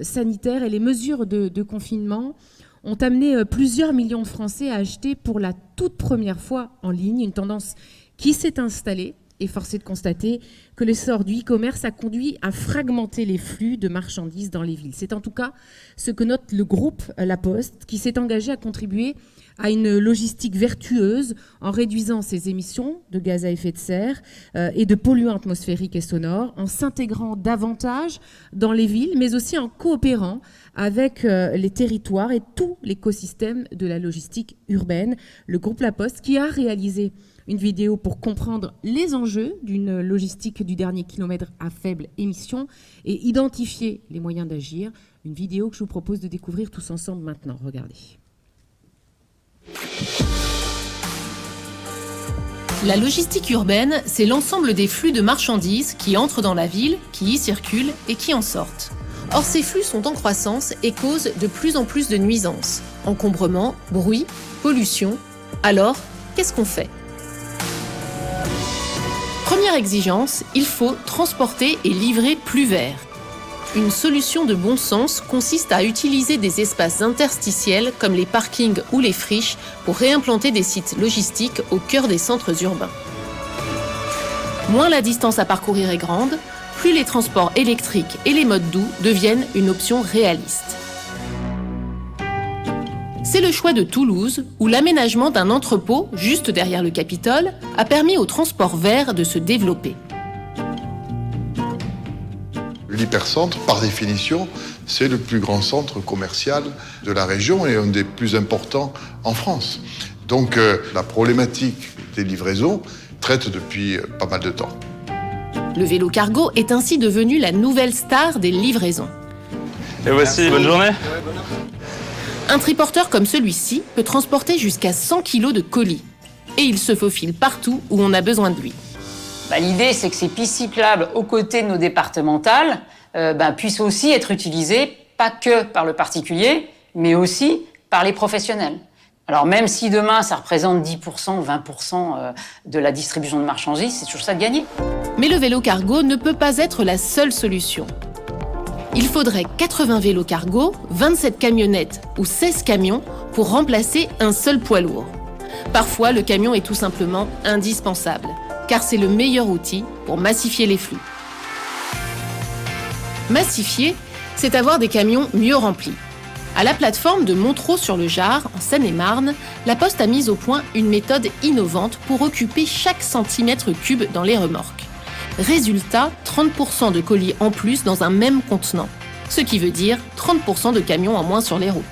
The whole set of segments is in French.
sanitaire et les mesures de confinement ont amené plusieurs millions de Français à acheter pour la toute première fois en ligne, une tendance qui s'est installée. Et force est de constater que l'essor du e-commerce a conduit à fragmenter les flux de marchandises dans les villes. C'est en tout cas ce que note le groupe La Poste, qui s'est engagé à contribuer à une logistique vertueuse en réduisant ses émissions de gaz à effet de serre et de polluants atmosphériques et sonores, en s'intégrant davantage dans les villes, mais aussi en coopérant avec les territoires et tout l'écosystème de la logistique urbaine. Le groupe La Poste qui a réalisé une vidéo pour comprendre les enjeux d'une logistique du dernier kilomètre à faible émission et identifier les moyens d'agir. Une vidéo que je vous propose de découvrir tous ensemble maintenant. Regardez. La logistique urbaine, c'est l'ensemble des flux de marchandises qui entrent dans la ville, qui y circulent et qui en sortent. Or, ces flux sont en croissance et causent de plus en plus de nuisances. Encombrement, bruit, pollution. Alors, qu'est-ce qu'on fait ? Première exigence, il faut transporter et livrer plus vert. Une solution de bon sens consiste à utiliser des espaces interstitiels comme les parkings ou les friches pour réimplanter des sites logistiques au cœur des centres urbains. Moins la distance à parcourir est grande, plus les transports électriques et les modes doux deviennent une option réaliste. C'est le choix de Toulouse, où l'aménagement d'un entrepôt, juste derrière le Capitole, a permis au transport vert de se développer. L'hypercentre, par définition, c'est le plus grand centre commercial de la région et un des plus importants en France. Donc la problématique des livraisons traite depuis pas mal de temps. Le vélo cargo est ainsi devenu la nouvelle star des livraisons. Et voici, bonne journée. Un triporteur comme celui-ci peut transporter jusqu'à 100 kg de colis. Et il se faufile partout où on a besoin de lui. L'idée, c'est que ces pistes cyclables aux côtés de nos départementales puissent aussi être utilisées, pas que par le particulier, mais aussi par les professionnels. Alors même si demain, ça représente 10%, 20% de la distribution de marchandises, c'est toujours ça de gagner. Mais le vélo cargo ne peut pas être la seule solution. Il faudrait 80 vélos cargo, 27 camionnettes ou 16 camions pour remplacer un seul poids lourd. Parfois, le camion est tout simplement indispensable, car c'est le meilleur outil pour massifier les flux. Massifier, c'est avoir des camions mieux remplis. À la plateforme de Montreux-sur-le-Jard, en Seine-et-Marne, La Poste a mis au point une méthode innovante pour occuper chaque centimètre cube dans les remorques. Résultat, 30% de colis en plus dans un même contenant, ce qui veut dire 30% de camions en moins sur les routes.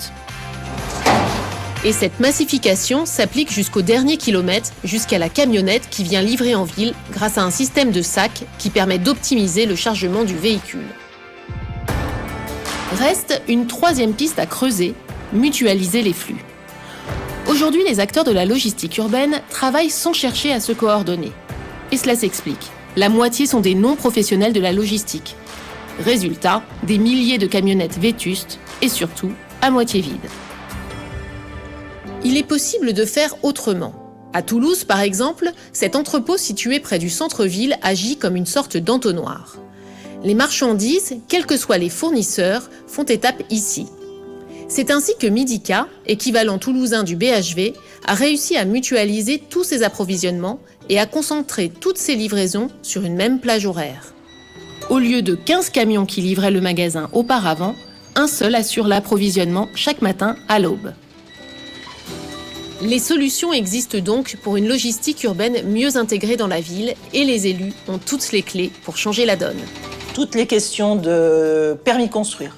Et cette massification s'applique jusqu'au dernier kilomètre, jusqu'à la camionnette qui vient livrer en ville grâce à un système de sacs qui permet d'optimiser le chargement du véhicule. Reste une troisième piste à creuser, mutualiser les flux. Aujourd'hui, les acteurs de la logistique urbaine travaillent sans chercher à se coordonner. Et cela s'explique. La moitié sont des non-professionnels de la logistique. Résultat, des milliers de camionnettes vétustes et surtout à moitié vides. Il est possible de faire autrement. À Toulouse, par exemple, cet entrepôt situé près du centre-ville agit comme une sorte d'entonnoir. Les marchandises, quels que soient les fournisseurs, font étape ici. C'est ainsi que Midica, équivalent toulousain du BHV, a réussi à mutualiser tous ses approvisionnements et à concentrer toutes ses livraisons sur une même plage horaire. Au lieu de 15 camions qui livraient le magasin auparavant, un seul assure l'approvisionnement chaque matin à l'aube. Les solutions existent donc pour une logistique urbaine mieux intégrée dans la ville et les élus ont toutes les clés pour changer la donne. Toutes les questions de permis de construire,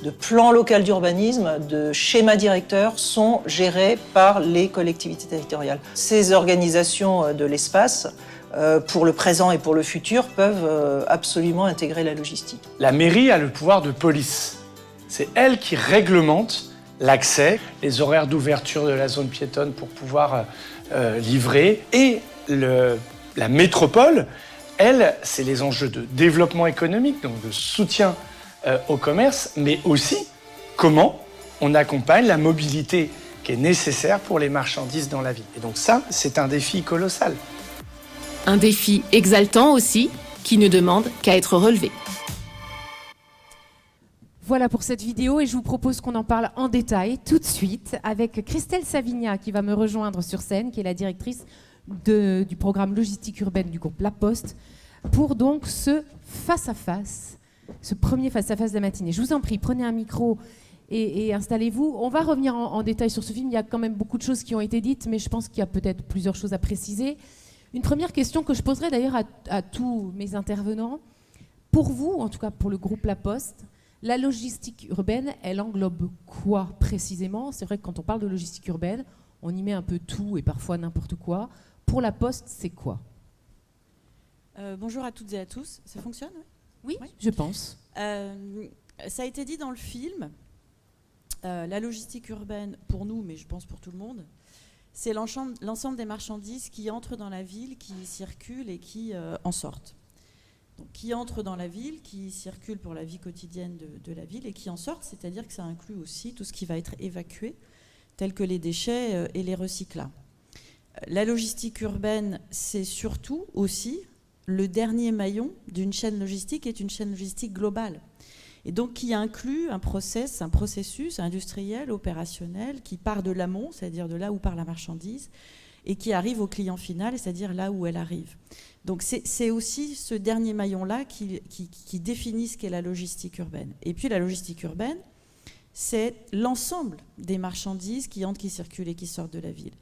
de plan local d'urbanisme, de schéma directeur sont gérées par les collectivités territoriales. Ces organisations de l'espace, pour le présent et pour le futur, peuvent absolument intégrer la logistique. La mairie a le pouvoir de police. C'est elle qui réglemente l'accès, les horaires d'ouverture de la zone piétonne pour pouvoir livrer. Et la métropole, elle, c'est les enjeux de développement économique, donc de soutien au commerce, mais aussi comment on accompagne la mobilité qui est nécessaire pour les marchandises dans la ville. Et donc ça, c'est un défi colossal. Un défi exaltant aussi, qui ne demande qu'à être relevé. Voilà pour cette vidéo et je vous propose qu'on en parle en détail tout de suite avec Christelle Savigna qui va me rejoindre sur scène, qui est la directrice du programme logistique urbaine du groupe La Poste, pour donc ce face-à-face, ce premier face-à-face de la matinée. Je vous en prie, prenez un micro et installez-vous. On va revenir en détail sur ce film. Il y a quand même beaucoup de choses qui ont été dites, mais je pense qu'il y a peut-être plusieurs choses à préciser. Une première question que je poserai d'ailleurs à tous mes intervenants. Pour vous, en tout cas pour le groupe La Poste, la logistique urbaine, elle englobe quoi précisément? C'est vrai que quand on parle de logistique urbaine, on y met un peu tout et parfois n'importe quoi. Pour La Poste, c'est quoi? Bonjour à toutes et à tous. Ça fonctionne? Oui, je pense. Ça a été dit dans le film. La logistique urbaine, pour nous, mais je pense pour tout le monde, c'est l'ensemble des marchandises qui entrent dans la ville, qui circulent et qui en sortent. Donc, qui entrent dans la ville, qui circulent pour la vie quotidienne de la ville et qui en sortent, c'est-à-dire que ça inclut aussi tout ce qui va être évacué, tel que les déchets et les recyclables. La logistique urbaine, c'est surtout aussi le dernier maillon d'une chaîne logistique qui est une chaîne logistique globale. Et donc qui inclut un processus industriel, opérationnel, qui part de l'amont, c'est-à-dire de là où part la marchandise, et qui arrive au client final, c'est-à-dire là où elle arrive. Donc c'est aussi ce dernier maillon-là qui définit ce qu'est la logistique urbaine. Et puis la logistique urbaine, c'est l'ensemble des marchandises qui entrent, qui circulent et qui sortent de la ville.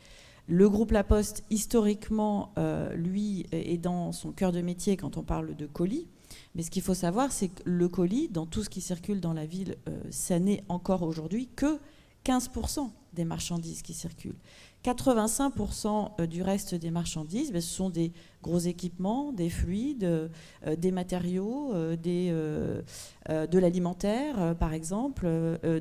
Le groupe La Poste, historiquement, lui, est dans son cœur de métier quand on parle de colis. Mais ce qu'il faut savoir, c'est que le colis, dans tout ce qui circule dans la ville, ça n'est encore aujourd'hui que 15% des marchandises qui circulent. 85% du reste des marchandises, ce sont des gros équipements, des fluides, des matériaux, de l'alimentaire, par exemple.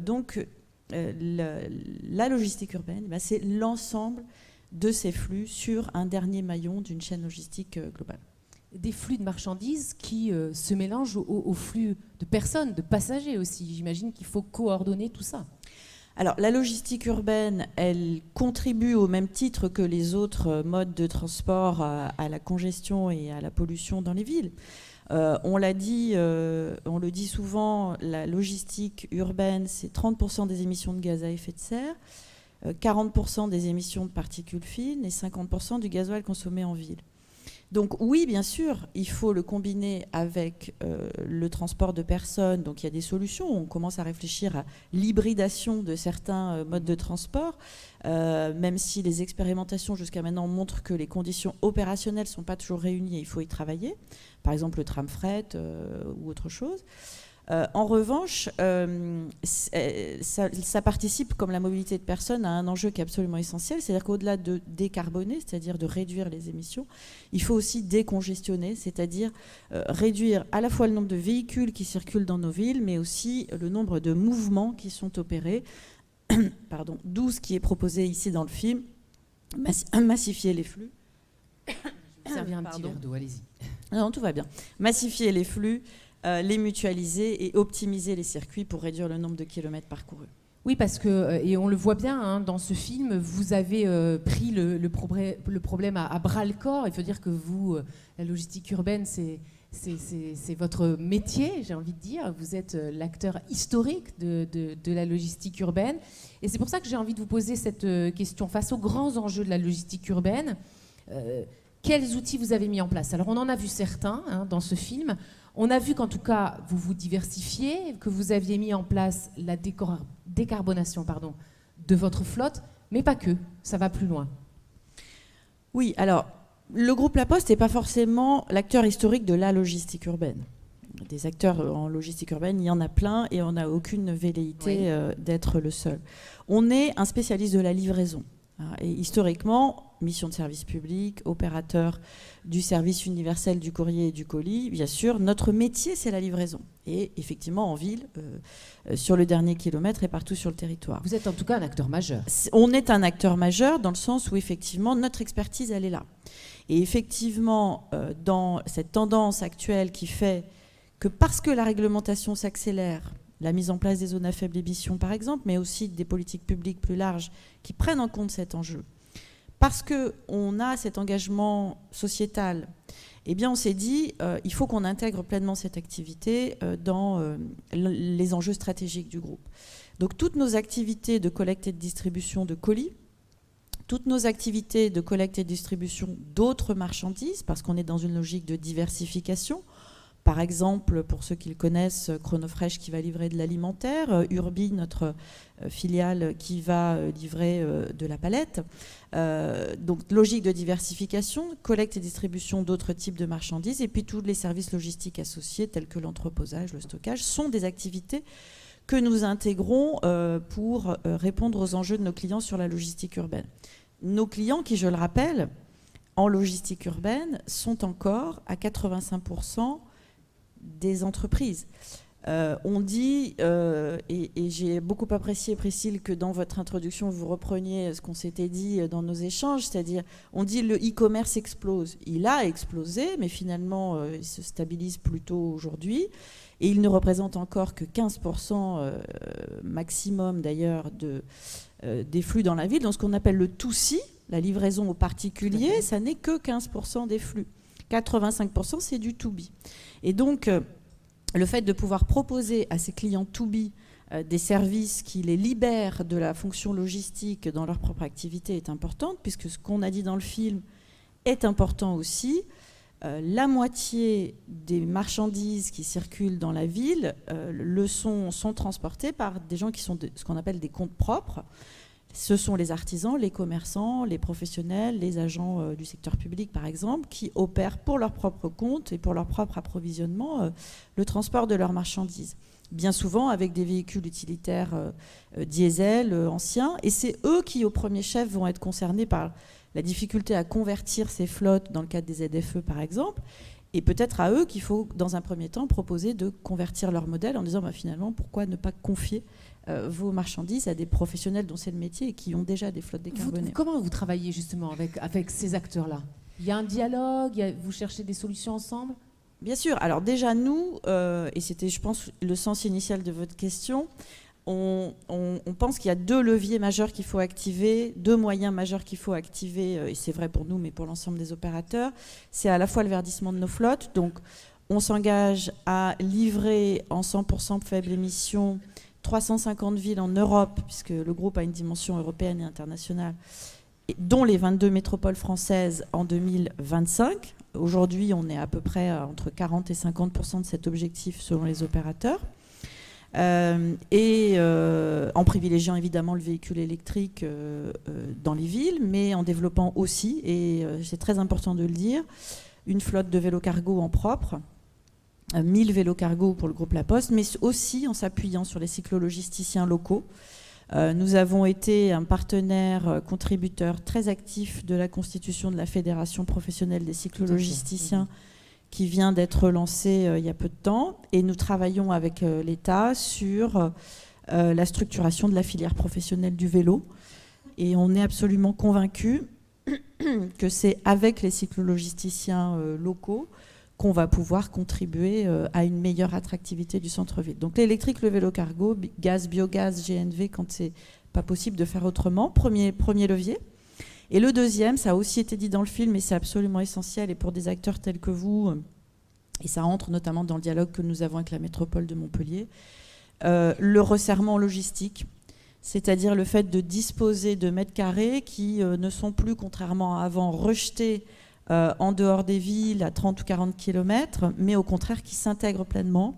Donc, la logistique urbaine, c'est l'ensemble de ces flux sur un dernier maillon d'une chaîne logistique globale. Des flux de marchandises qui se mélangent aux flux de personnes, de passagers aussi. J'imagine qu'il faut coordonner tout ça. Alors, la logistique urbaine, elle contribue au même titre que les autres modes de transport à la congestion et à la pollution dans les villes. On l'a dit, on le dit souvent, la logistique urbaine, c'est 30% des émissions de gaz à effet de serre, 40% des émissions de particules fines et 50% du gasoil consommé en ville. Donc oui, bien sûr, il faut le combiner avec le transport de personnes. Donc il y a des solutions. On commence à réfléchir à l'hybridation de certains modes de transport, même si les expérimentations jusqu'à maintenant montrent que les conditions opérationnelles ne sont pas toujours réunies et il faut y travailler. Par exemple le tram fret ou autre chose. En revanche, ça participe, comme la mobilité de personnes, à un enjeu qui est absolument essentiel, c'est-à-dire qu'au-delà de décarboner, c'est-à-dire de réduire les émissions, il faut aussi décongestionner, c'est-à-dire réduire à la fois le nombre de véhicules qui circulent dans nos villes, mais aussi le nombre de mouvements qui sont opérés, d'où ce qui est proposé ici dans le film, massifier les flux. Servir un petit verre d'eau, allez-y. Non, tout va bien. Massifier les flux, les mutualiser et optimiser les circuits pour réduire le nombre de kilomètres parcourus. Oui, parce que, et on le voit bien dans ce film, vous avez pris le problème à bras-le-corps. Il faut dire que vous, la logistique urbaine, c'est votre métier, j'ai envie de dire. Vous êtes l'acteur historique de la logistique urbaine. Et c'est pour ça que j'ai envie de vous poser cette question. Face aux grands enjeux de la logistique urbaine, quels outils vous avez mis en place? Alors, on en a vu certains dans ce film. On a vu qu'en tout cas, vous vous diversifiez, que vous aviez mis en place la décarbonation de votre flotte, mais pas que, ça va plus loin. Oui, alors, le groupe La Poste n'est pas forcément l'acteur historique de la logistique urbaine. Des acteurs en logistique urbaine, il y en a plein et on n'a aucune velléité d'être le seul. On est un spécialiste de la livraison. Et historiquement, mission de service public, opérateur du service universel du courrier et du colis, bien sûr, notre métier, c'est la livraison. Et effectivement, en ville, sur le dernier kilomètre et partout sur le territoire. Vous êtes en tout cas un acteur majeur. On est un acteur majeur dans le sens où, effectivement, notre expertise, elle est là. Et effectivement, dans cette tendance actuelle qui fait que parce que la réglementation s'accélère, la mise en place des zones à faible émission, par exemple, mais aussi des politiques publiques plus larges qui prennent en compte cet enjeu, parce qu'on a cet engagement sociétal, eh bien, on s'est dit il faut qu'on intègre pleinement cette activité dans les enjeux stratégiques du groupe. Donc, toutes nos activités de collecte et de distribution de colis, toutes nos activités de collecte et de distribution d'autres marchandises, parce qu'on est dans une logique de diversification. Par exemple, pour ceux qui le connaissent, Chronofresh qui va livrer de l'alimentaire, Urbi, notre filiale qui va livrer de la palette. Donc, logique de diversification, collecte et distribution d'autres types de marchandises, et puis tous les services logistiques associés, tels que l'entreposage, le stockage, sont des activités que nous intégrons pour répondre aux enjeux de nos clients sur la logistique urbaine. Nos clients, qui, je le rappelle, en logistique urbaine, sont encore à 85% des entreprises. On dit, et j'ai beaucoup apprécié, Priscille, que dans votre introduction, vous repreniez ce qu'on s'était dit dans nos échanges, c'est-à-dire, on dit le e-commerce explose. Il a explosé, mais finalement, il se stabilise plutôt aujourd'hui. Et il ne représente encore que 15% maximum, d'ailleurs, des flux dans la ville. Dans ce qu'on appelle le 2C, la livraison aux particuliers, ça n'est que 15% des flux. 85%, c'est du 2B. Et donc, le fait de pouvoir proposer à ces clients 2B des services qui les libèrent de la fonction logistique dans leur propre activité est importante, puisque ce qu'on a dit dans le film est important aussi. La moitié des marchandises qui circulent dans la ville sont transportées par des gens qui sont ce qu'on appelle des comptes propres. Ce sont les artisans, les commerçants, les professionnels, les agents du secteur public, par exemple, qui opèrent pour leur propre compte et pour leur propre approvisionnement le transport de leurs marchandises. Bien souvent avec des véhicules utilitaires diesel, anciens. Et c'est eux qui, au premier chef, vont être concernés par la difficulté à convertir ces flottes dans le cadre des ZFE, par exemple. Et peut-être à eux qu'il faut, dans un premier temps, proposer de convertir leur modèle en disant finalement, pourquoi ne pas confier vos marchandises à des professionnels dont c'est le métier et qui ont déjà des flottes décarbonées. Comment vous travaillez justement avec ces acteurs-là? Il y a un dialogue, vous cherchez des solutions ensemble? Bien sûr. Alors déjà, nous, et c'était, je pense, le sens initial de votre question, on pense qu'il y a deux leviers majeurs qu'il faut activer, deux moyens majeurs qu'il faut activer, et c'est vrai pour nous, mais pour l'ensemble des opérateurs. C'est à la fois le verdissement de nos flottes. Donc, on s'engage à livrer en 100% faible émission 350 villes en Europe, puisque le groupe a une dimension européenne et internationale, dont les 22 métropoles françaises en 2025. Aujourd'hui, on est à peu près entre 40 et 50% de cet objectif selon les opérateurs. En privilégiant évidemment le véhicule électrique dans les villes, mais en développant aussi, et c'est très important de le dire, une flotte de vélos cargo en propre, 1000 vélos cargo pour le groupe La Poste, mais aussi en s'appuyant sur les cyclologisticiens locaux. Nous avons été un partenaire contributeur très actif de la constitution de la Fédération professionnelle des cyclologisticiens qui vient d'être lancée il y a peu de temps. Et nous travaillons avec l'État sur la structuration de la filière professionnelle du vélo. Et on est absolument convaincus que c'est avec les cyclologisticiens locaux qu'on va pouvoir contribuer à une meilleure attractivité du centre-ville. Donc l'électrique, le vélo cargo, gaz, biogaz, GNV, quand c'est pas possible de faire autrement, premier levier. Et le deuxième, ça a aussi été dit dans le film, et c'est absolument essentiel, et pour des acteurs tels que vous, et ça entre notamment dans le dialogue que nous avons avec la métropole de Montpellier, le resserrement logistique, c'est-à-dire le fait de disposer de mètres carrés qui ne sont plus, contrairement à avant, rejetés en dehors des villes à 30 ou 40 km, mais au contraire qui s'intègrent pleinement.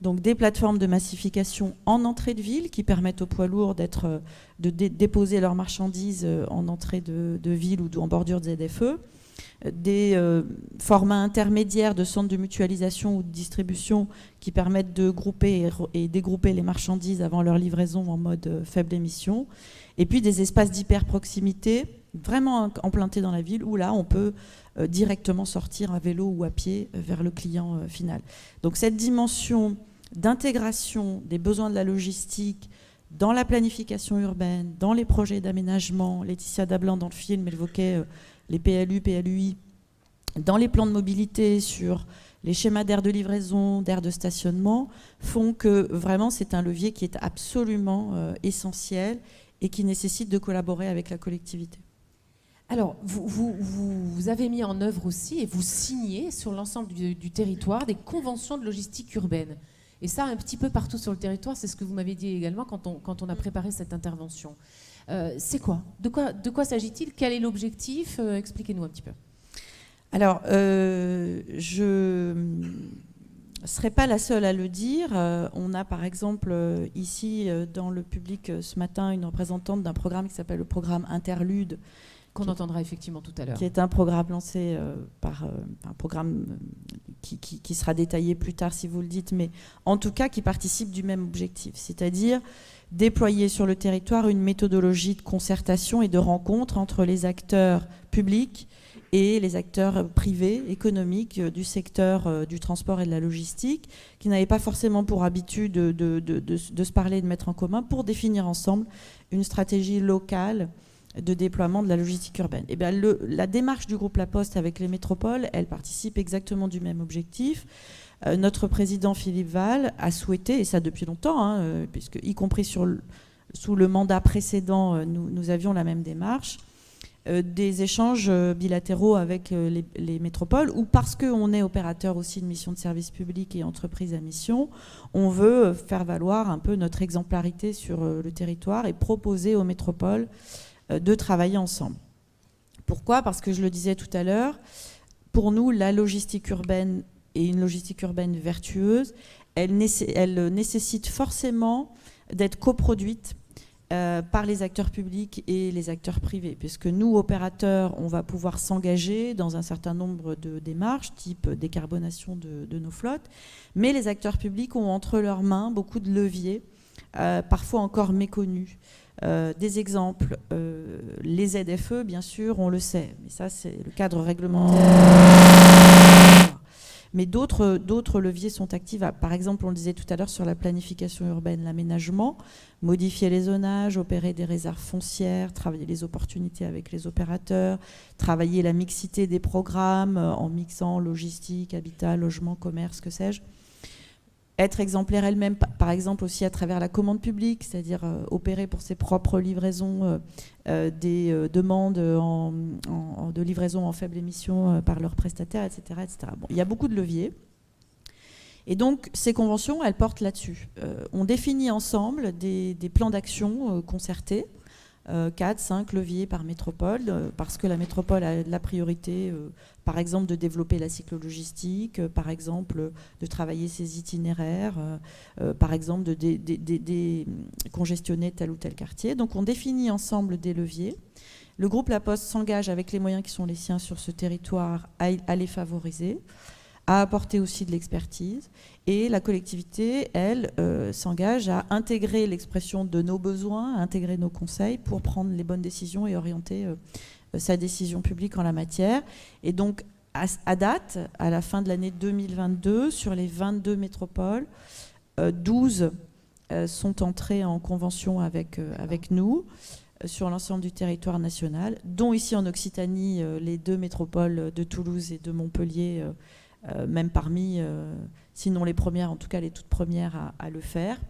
Donc des plateformes de massification en entrée de ville qui permettent aux poids lourds de déposer leurs marchandises en entrée de ville ou en bordure de ZFE. Des formats intermédiaires de centres de mutualisation ou de distribution qui permettent de grouper et dégrouper les marchandises avant leur livraison en mode faible émission. Et puis des espaces d'hyper-proximité vraiment implantés dans la ville où là on peut directement sortir à vélo ou à pied vers le client final. Donc cette dimension d'intégration des besoins de la logistique dans la planification urbaine, dans les projets d'aménagement, Laetitia Dablan dans le film évoquait les PLU, PLUI, dans les plans de mobilité sur les schémas d'aires de livraison, d'aires de stationnement, font que vraiment c'est un levier qui est absolument essentiel et qui nécessite de collaborer avec la collectivité. Alors, vous avez mis en œuvre aussi et vous signez sur l'ensemble du territoire des conventions de logistique urbaine. Et ça, un petit peu partout sur le territoire, c'est ce que vous m'avez dit également quand on a préparé cette intervention. C'est quoi ? De quoi s'agit-il ? Quel est l'objectif ? Expliquez-nous un petit peu. Alors, je ne serai pas la seule à le dire. On a par exemple ici dans le public ce matin une représentante d'un programme qui s'appelle le programme Interlude, qu'on entendra effectivement tout à l'heure. Qui est un programme lancé par un programme qui sera détaillé plus tard si vous le dites, mais en tout cas qui participe du même objectif, c'est-à-dire déployer sur le territoire une méthodologie de concertation et de rencontre entre les acteurs publics et les acteurs privés, économiques du secteur du transport et de la logistique, qui n'avaient pas forcément pour habitude de se parler et de mettre en commun pour définir ensemble une stratégie locale de déploiement de la logistique urbaine. Et bien, la démarche du groupe La Poste avec les métropoles, elle participe exactement du même objectif. Notre président Philippe Val a souhaité, et ça depuis longtemps, puisque y compris sous le mandat précédent, nous avions la même démarche, des échanges bilatéraux avec les métropoles, ou parce qu'on est opérateur aussi de mission de service public et entreprise à mission, on veut faire valoir un peu notre exemplarité sur le territoire et proposer aux métropoles de travailler ensemble. Pourquoi ? Parce que je le disais tout à l'heure, pour nous, la logistique urbaine et une logistique urbaine vertueuse, elle nécessite forcément d'être coproduite par les acteurs publics et les acteurs privés, puisque nous, opérateurs, on va pouvoir s'engager dans un certain nombre de démarches, type décarbonation de nos flottes, mais les acteurs publics ont entre leurs mains beaucoup de leviers, parfois encore méconnus. Des exemples, les ZFE, bien sûr, on le sait, mais ça, c'est le cadre réglementaire. Mais d'autres leviers sont actifs. Par exemple, on le disait tout à l'heure sur la planification urbaine, l'aménagement, modifier les zonages, opérer des réserves foncières, travailler les opportunités avec les opérateurs, travailler la mixité des programmes en mixant logistique, habitat, logement, commerce, que sais-je. Être exemplaire elle-même, par exemple aussi à travers la commande publique, c'est-à-dire opérer pour ses propres livraisons des demandes de livraison en faible émission par leurs prestataires, etc. etc. Bon, il y a beaucoup de leviers. Et donc, ces conventions, elles portent là-dessus. On définit ensemble des plans d'action concertés, 4, 5 leviers par métropole, parce que la métropole a la priorité, par exemple, de développer la cyclo-logistique, par exemple, de travailler ses itinéraires, par exemple, de congestionner tel ou tel quartier. Donc, on définit ensemble des leviers. Le groupe La Poste s'engage avec les moyens qui sont les siens sur ce territoire à les favoriser, à apporter aussi de l'expertise. Et la collectivité, elle, s'engage à intégrer l'expression de nos besoins, à intégrer nos conseils pour prendre les bonnes décisions et orienter sa décision publique en la matière. Et donc, à date, à la fin de l'année 2022, sur les 22 métropoles, 12 sont entrées en convention avec nous sur l'ensemble du territoire national, dont ici en Occitanie, les 2 métropoles de Toulouse et de Montpellier, même parmi, sinon les premières, en tout cas les toutes premières à le faire.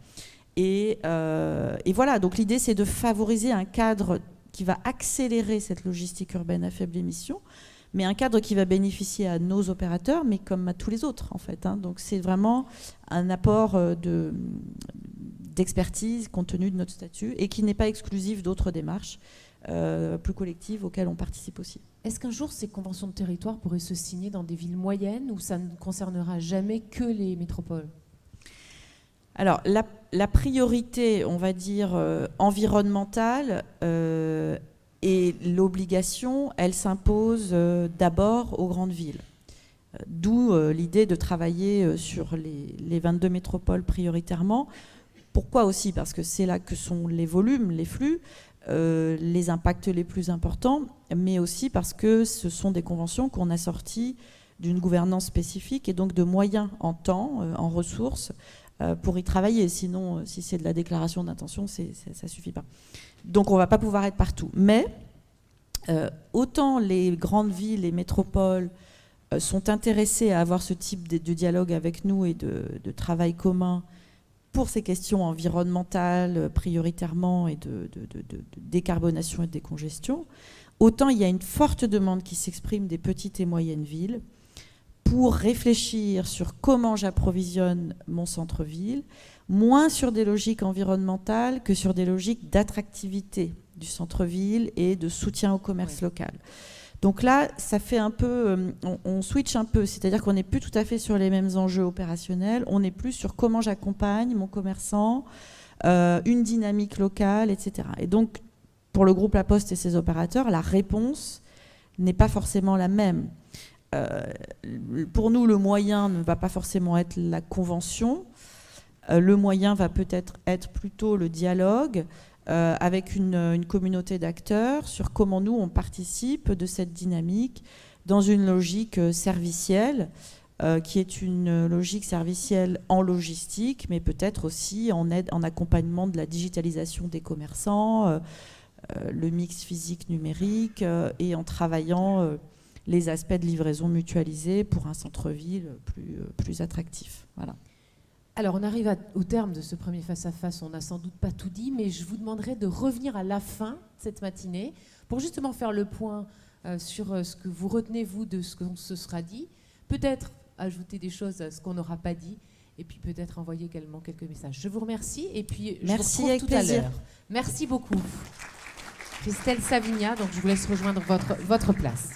Et voilà, donc l'idée c'est de favoriser un cadre qui va accélérer cette logistique urbaine à faible émission, mais un cadre qui va bénéficier à nos opérateurs, mais comme à tous les autres en fait. Donc c'est vraiment un apport d'expertise compte tenu de notre statut et qui n'est pas exclusif d'autres démarches plus collectives auxquelles on participe aussi. Est-ce qu'un jour, ces conventions de territoire pourraient se signer dans des villes moyennes où ça ne concernera jamais que les métropoles ? Alors, la priorité, on va dire, environnementale et l'obligation, elle s'impose d'abord aux grandes villes. D'où l'idée de travailler sur les 22 métropoles prioritairement. Pourquoi aussi ? Parce que c'est là que sont les volumes, les flux, les impacts les plus importants, mais aussi parce que ce sont des conventions qu'on a sorties d'une gouvernance spécifique et donc de moyens en temps, en ressources, pour y travailler. Sinon, si c'est de la déclaration d'intention, ça ne suffit pas. Donc on ne va pas pouvoir être partout. Mais autant les grandes villes, les métropoles sont intéressées à avoir ce type de dialogue avec nous et de travail commun pour ces questions environnementales prioritairement et de décarbonation et de décongestion, autant il y a une forte demande qui s'exprime des petites et moyennes villes pour réfléchir sur comment j'approvisionne mon centre-ville, moins sur des logiques environnementales que sur des logiques d'attractivité du centre-ville et de soutien au commerce local. Donc là, ça fait un peu, on switch un peu, c'est-à-dire qu'on n'est plus tout à fait sur les mêmes enjeux opérationnels, on est plus sur comment j'accompagne mon commerçant, une dynamique locale, etc. Et donc, pour le groupe La Poste et ses opérateurs, la réponse n'est pas forcément la même. Pour nous, le moyen ne va pas forcément être la convention, le moyen va peut-être être plutôt le dialogue, avec une communauté d'acteurs sur comment nous, on participe de cette dynamique dans une logique servicielle, qui est une logique servicielle en logistique, mais peut-être aussi en aide, en accompagnement de la digitalisation des commerçants, le mix physique-numérique, et en travaillant les aspects de livraison mutualisée pour un centre-ville plus attractif. Voilà. Alors, on arrive au terme de ce premier face-à-face. On n'a sans doute pas tout dit, mais je vous demanderai de revenir à la fin de cette matinée pour justement faire le point sur ce que vous retenez, vous, de ce qu'on se sera dit. Peut-être ajouter des choses à ce qu'on n'aura pas dit, et puis peut-être envoyer également quelques messages. Je vous remercie, et puis je vous retrouve tout à l'heure. Merci beaucoup. Christelle Savigna, donc je vous laisse rejoindre votre place.